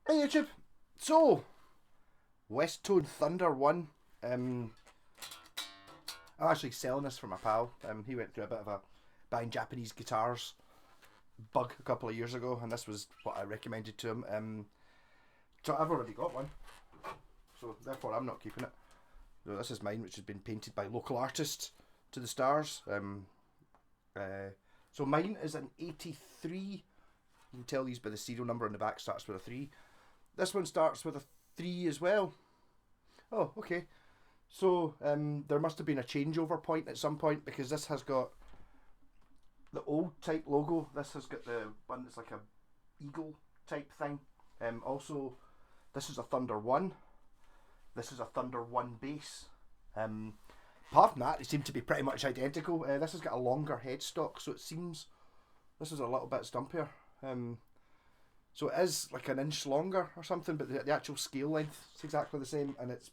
Hey YouTube. So, Westone Thunder 1. I'm actually selling this for my pal. He went through a bit of a buying Japanese guitars bug a couple of years ago, and this was what I recommended to him. So I've already got one, so therefore I'm not keeping it. So this is mine, which has been painted by local artists to the stars. So mine is an 83. You can tell these by the serial number on the back, starts with a 3. This one starts with a 3 as well. Oh, okay. So there must have been a changeover point at some point, because this has got the old type logo. This has got the one that's like a eagle type thing. Also, this is a Thunder 1. This is a Thunder 1 bass. Apart from that, they seem to be pretty much identical. This has got a longer headstock, so it seems this is a little bit stumpier. So it is like an inch longer or something, but the actual scale length is exactly the same, and it's,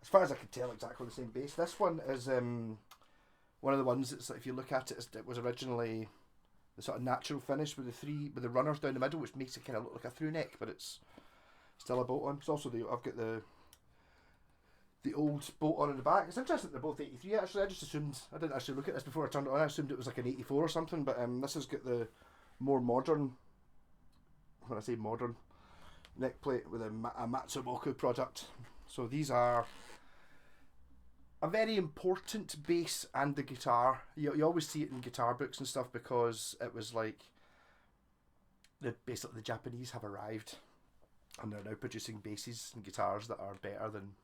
as far as I can tell, exactly the same bass. This one is one of the ones that's, if you look at it, it was originally the sort of natural finish with the runners down the middle, which makes it kind of look like a through neck, but it's still a bolt on. It's also I've got the old bolt on in the back. It's interesting that they're both 83. Actually, I just assumed, I didn't actually look at this before I turned it on. I assumed it was like an 84 or something, but this has got the more modern, when I say modern, neck plate with a matsumoku product. So these are a very important bass and the guitar. You always see it in guitar books and stuff, because it was like basically the Japanese have arrived and they're now producing basses and guitars that are better than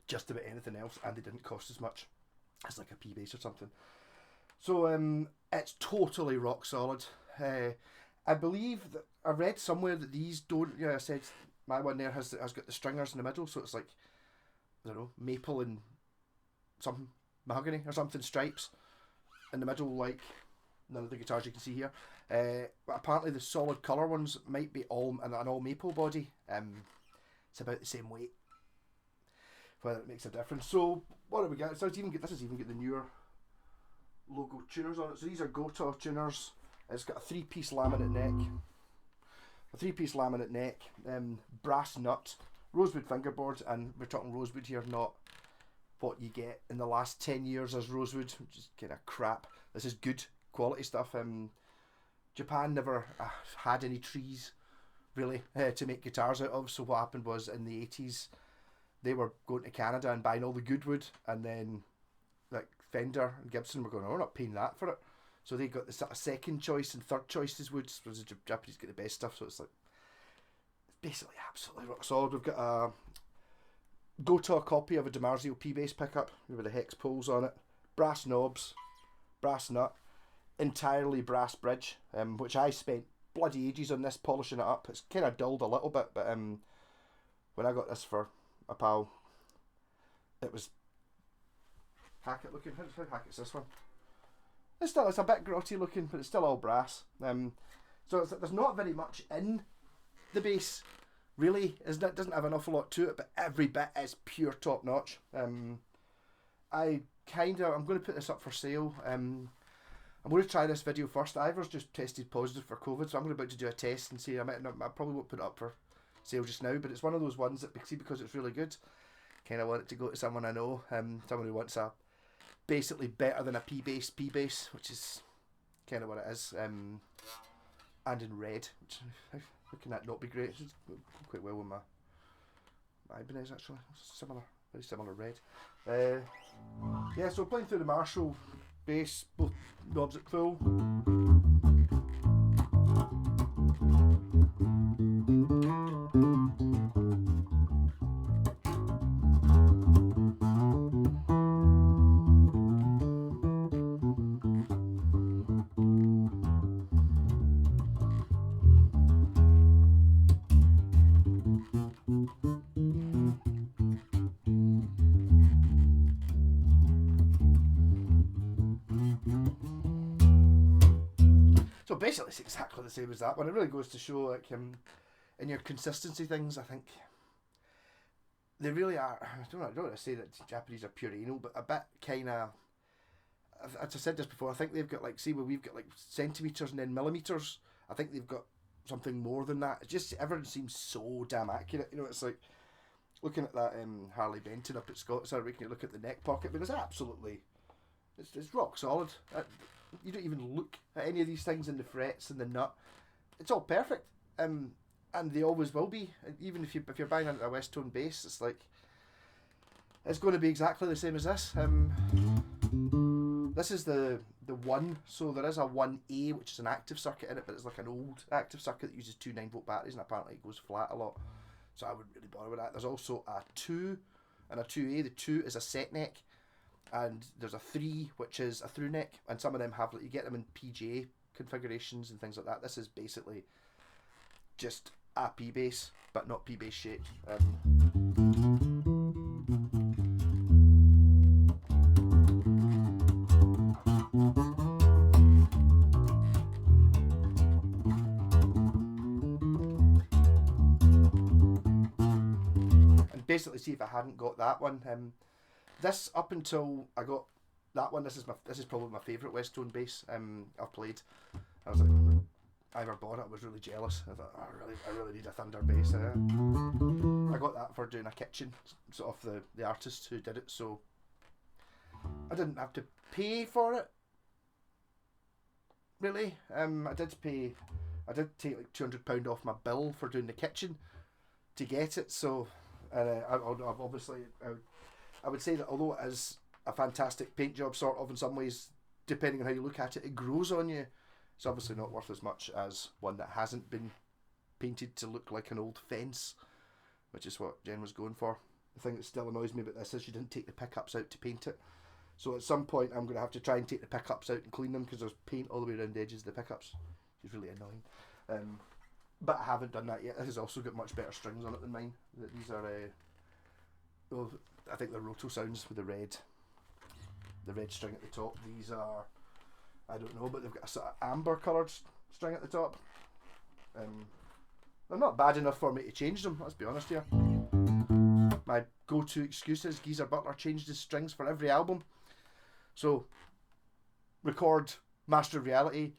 just about anything else, and they didn't cost as much as like a P bass or something. So it's totally rock solid. I believe that I read somewhere that these don't. Yeah, I said my one there has got the stringers in the middle, so it's like, I don't know, maple and something, mahogany or something, stripes in the middle, like none of the guitars you can see here. But apparently the solid colour ones might be all an all maple body. It's about the same weight, whether it makes a difference. So what do we get? So this has even got the newer logo tuners on it. So these are Gotoh tuners. It's got a 3-piece laminate neck, brass nut, rosewood fingerboard, and we're talking rosewood here, not what you get in the last 10 years as rosewood, which is kind of crap. This is good quality stuff. Japan never had any trees really to make guitars out of, so what happened was in the 80s they were going to Canada and buying all the good wood, and then like Fender and Gibson were going, oh, we're not paying that for it. So they got the sort of second choice and third choice as woods, because the Japanese get the best stuff. So it's like, it's basically absolutely rock solid. We've got a Gotoh copy of a DiMarzio P bass pickup with the hex poles on it, brass knobs, brass nut, entirely brass bridge, which I spent bloody ages on this, polishing it up. It's kind of dulled a little bit, but when I got this for a pal, it was Hackett looking. How Hackett's this one? It's a bit grotty looking, but it's still all brass. So there's not very much in the bass, really. It doesn't have an awful lot to it, but every bit is pure top notch. I'm going to put this up for sale. I'm going to try this video first. Ivor's just tested positive for COVID, so I'm about to do a test and see. I probably won't put it up for sale just now, but it's one of those ones that, because it's really good, kind of want it to go to someone I know, someone who wants a basically better than a P bass, which is kind of what it is, and in red, which, how can that not be great? It's quite well with my Ibanez, actually. Similar, very similar red. Yeah, so playing through the Marshall bass, both knobs at full. So basically it's exactly the same as that one. It really goes to show, like, in your consistency things, I think they really are. I don't want to say that Japanese are pure anal, but a bit kind of, as I said this before, I think they've got, like, see where we've got like centimetres and then millimetres, I think they've got something more than that. It just everything seems so damn accurate. You know, it's like looking at that Harley Benton up at Scott's. We can look at the neck pocket, but it's absolutely, it's rock solid. You don't even look at any of these things in the frets and the nut. It's all perfect. And they always will be. Even if you're buying into a Westone bass, it's like it's going to be exactly the same as this. This is the one, so there is a 1A, which is an active circuit in it, but it's like an old active circuit that uses two 9-volt batteries, and apparently it goes flat a lot. So I wouldn't really bother with that. There's also a 2 and a 2A. The 2 is a set neck, and there's a 3, which is a through neck, and some of them have, like, you get them in PGA configurations and things like that. This is basically just a P bass, but not P bass shaped. Basically, see if I hadn't got that one. This up until I got that one. This is probably my favourite Westone bass I've played. I was like, I ever bought it. I was really jealous. I thought, I really need a Thunder bass. I got that for doing a kitchen, sort of the artist who did it. So I didn't have to pay for it. Really, I did take like £200 off my bill for doing the kitchen to get it. So. And I would say that although it is a fantastic paint job, sort of in some ways, depending on how you look at it, it grows on you. It's obviously not worth as much as one that hasn't been painted to look like an old fence, which is what Jen was going for. The thing that still annoys me about this is she didn't take the pickups out to paint it. So at some point I'm going to have to try and take the pickups out and clean them because there's paint all the way around the edges of the pickups. It's really annoying. But I haven't done that yet. This has also got much better strings on it than mine. These are, well, I think they're Roto Sounds with the red string at the top. These are, I don't know, but they've got a sort of amber coloured string at the top. They're not bad enough for me to change them, let's be honest here. My go-to excuse is Geezer Butler changed his strings for every album. So, record Master of Reality,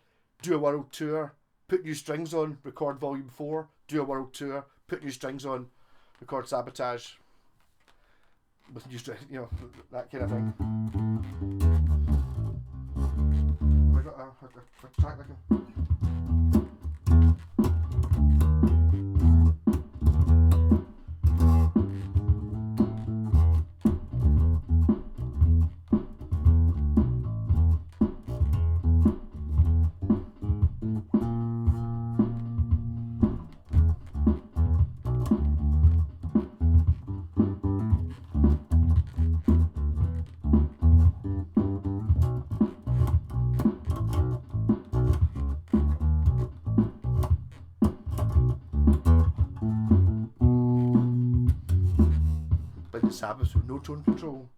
do a world tour, put new strings on, record volume 4, do a world tour, put new strings on, record Sabotage with new strings, you know, that kind of thing. Have I got a track like a... Sabbath with no tone control.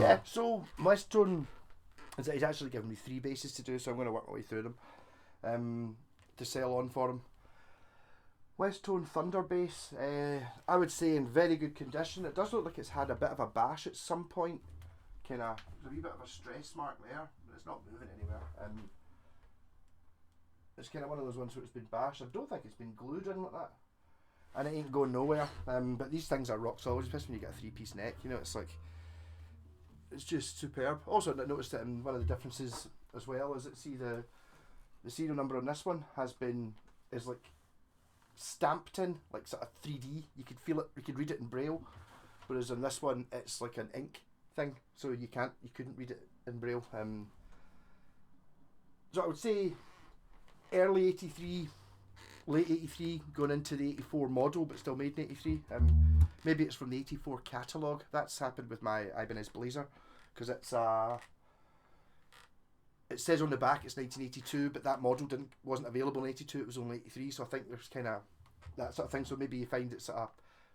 Yeah, so Westone he's actually given me 3 bases to do, so I'm going to work my way through them to sell on for him. Westone Thunder base, I would say in very good condition. It does look like it's had a bit of a bash at some point. There's a wee bit of a stress mark there, but it's not moving anywhere. It's kind of one of those ones where it's been bashed. I don't think it's been glued in like that, and it ain't going nowhere. But these things are rock solid, especially when you get a 3-piece neck. You know, it's just superb. Also, I noticed that one of the differences as well is that the serial number on this one is like stamped in, like sort of 3D. You could feel it, you could read it in braille, whereas on this one it's like an ink thing, so you couldn't read it in braille. So I would say early 83, late 83, going into the 84 model, but still made in 83. Maybe it's from the 84 catalogue. That's happened with my Ibanez Blazer, because it says on the back it's 1982, but that model wasn't available in 82, it was only 83, so I think there's kind of that sort of thing. So maybe you find it's sort of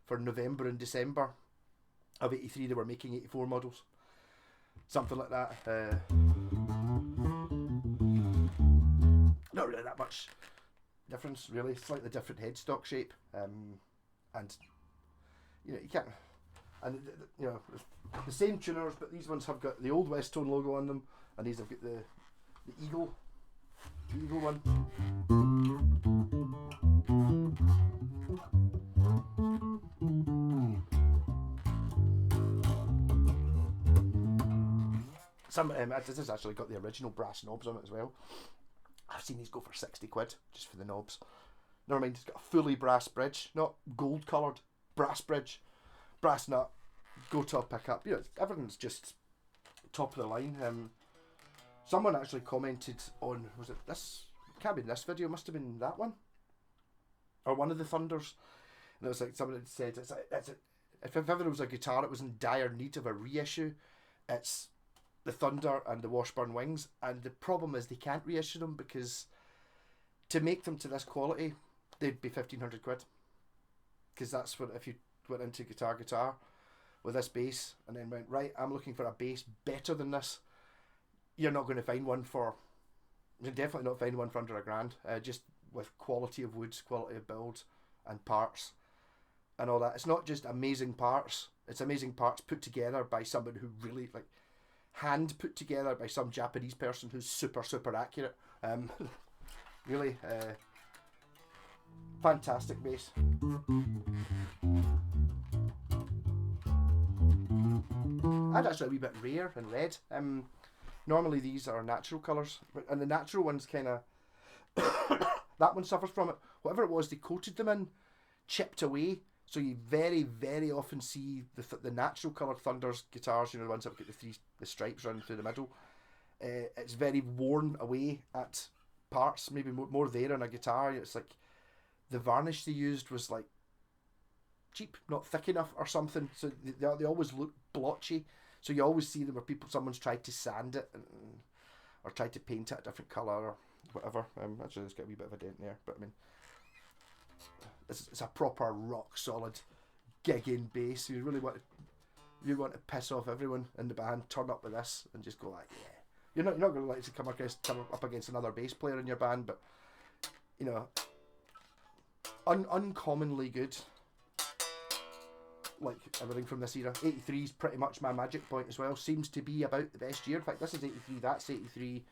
for November and December of 83 they were making 84 models, something like that. Not really that much difference, really. Slightly different headstock shape, and you can't, and the same tuners, but these ones have got the old Westone logo on them, and these have got the eagle one. This has actually got the original brass knobs on it as well. I've seen these go for 60 quid just for the knobs. Never mind, it's got a fully brass bridge, not gold coloured, brass bridge, brass nut, go top pickup. Everything's just top of the line. Someone actually commented on, was it this? Can't be this video, must have been that one, or one of the Thunders. And it was like someone had said, if ever there was a guitar that was in dire need of a reissue, it's the Thunder and the Washburn Wings. And the problem is they can't reissue them, because to make them to this quality, they'd be 1,500 quid. Because that's what, if you went into guitar with this bass and then went, right, I'm looking for a bass better than this, you're not going to find one you'll definitely not find one for under £1,000, just with quality of woods, quality of build and parts and all that. It's not just amazing parts, it's amazing parts put together by someone who really, like, hand put together by some Japanese person who's super accurate. Really fantastic bass. And actually a wee bit rare and red. Normally these are natural colours, and the natural ones kind of that one suffers from it. Whatever it was they coated them in chipped away, so you very often see the natural coloured Thunders guitars, the ones that have got the stripes running through the middle. It's very worn away at parts, maybe more there on a guitar. It's like the varnish they used was like cheap, not thick enough or something, so they always look blotchy. So you always see them where someone's tried to sand it or tried to paint it a different colour or whatever. Actually, there's got a wee bit of a dent there, but I mean, it's a proper rock solid gigging bass. You want to piss off everyone in the band, turn up with this and just go like, yeah. You're not going to like to come up against another bass player in your band, but uncommonly good. Like everything from this era. 83 is pretty much my magic point as well. Seems to be about the best year. In fact, this is 83, that's 83,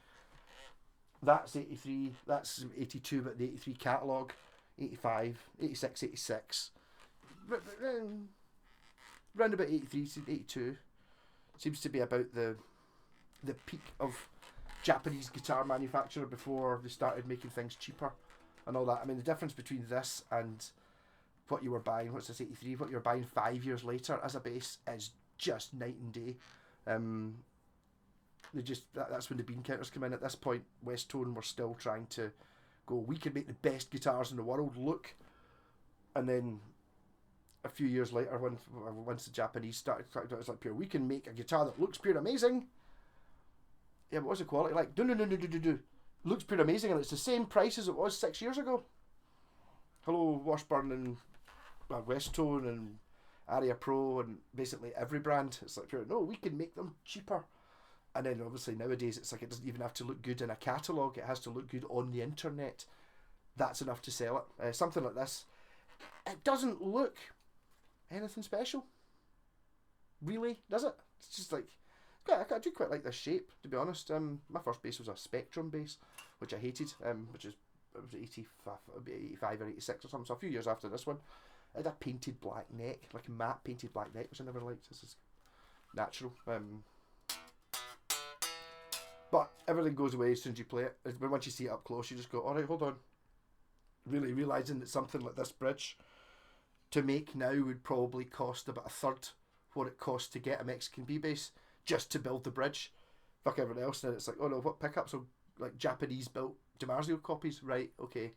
that's 83, that's 82, but the 83 catalogue, 85, 86, 86. Round about 83, 82 seems to be about the peak of Japanese guitar manufacturer before they started making things cheaper and all that. I mean, the difference between this and what you were buying, what's this, 83, what you were buying 5 years later as a bass is just night and day. That's when the bean counters come in. At this point, Westone were still trying to go, we can make the best guitars in the world look, and then a few years later, once the Japanese started, it was like, pure, we can make a guitar that looks pure amazing. Yeah, but what's the quality like? No. Looks pure amazing, and it's the same price as it was 6 years ago. Hello, Washburn and Westone Aria Pro, and basically every brand. It's like, no, we can make them cheaper. And then obviously nowadays it's like it doesn't even have to look good in a catalogue, it has to look good on the internet. That's enough to sell it. Something like this, it doesn't look anything special, really, does it? It's just like, I do quite like this shape, to be honest. My first base was a Spectrum base, which I hated, which is, it was 85 or 86 or something, so a few years after this one. It had a painted black neck, like a matte painted black neck, which I never liked. This is natural. But everything goes away as soon as you play it. But once you see it up close, you just go, alright, hold on. Really realising that something like this bridge to make now would probably cost about a third what it costs to get a Mexican B base just to build the bridge. Fuck everything else. And it's like, oh no, what pickups are like Japanese built DiMarzio copies? Right, okay.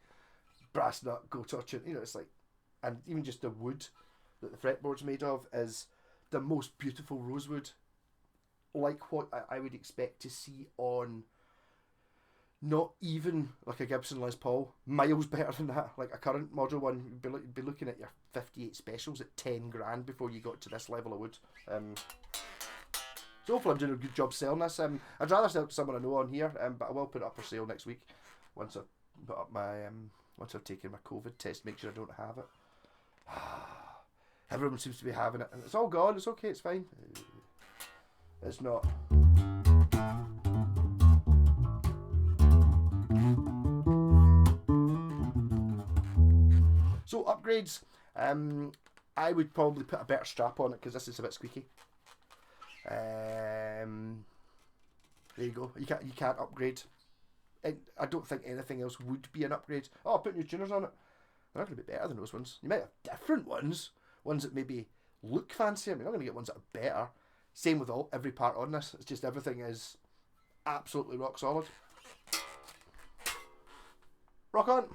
Brass nut, go touch it. You know, it's like, and even just the wood that the fretboard's made of is the most beautiful rosewood, like what I would expect to see on not even like a Gibson Les Paul, miles better than that. Like a current model one, you'd be looking at your 58 specials at 10 grand before you got to this level of wood. So hopefully I'm doing a good job selling this. I'd rather sell it to someone I know on here, but I will put it up for sale next week once I've put up my once I've taken my COVID test, make sure I don't have it. Everyone seems to be having it, and it's all gone. It's okay. It's fine. It's not. So upgrades. I would probably put a better strap on it because this is a bit squeaky. There you go. You can't upgrade. I don't think anything else would be an upgrade. Oh, put new tuners on it. They're not going to be better than those ones. You might have different ones that maybe look fancier. You're not going to get ones that are better. Same with every part on this. It's just everything is absolutely rock solid. Rock on.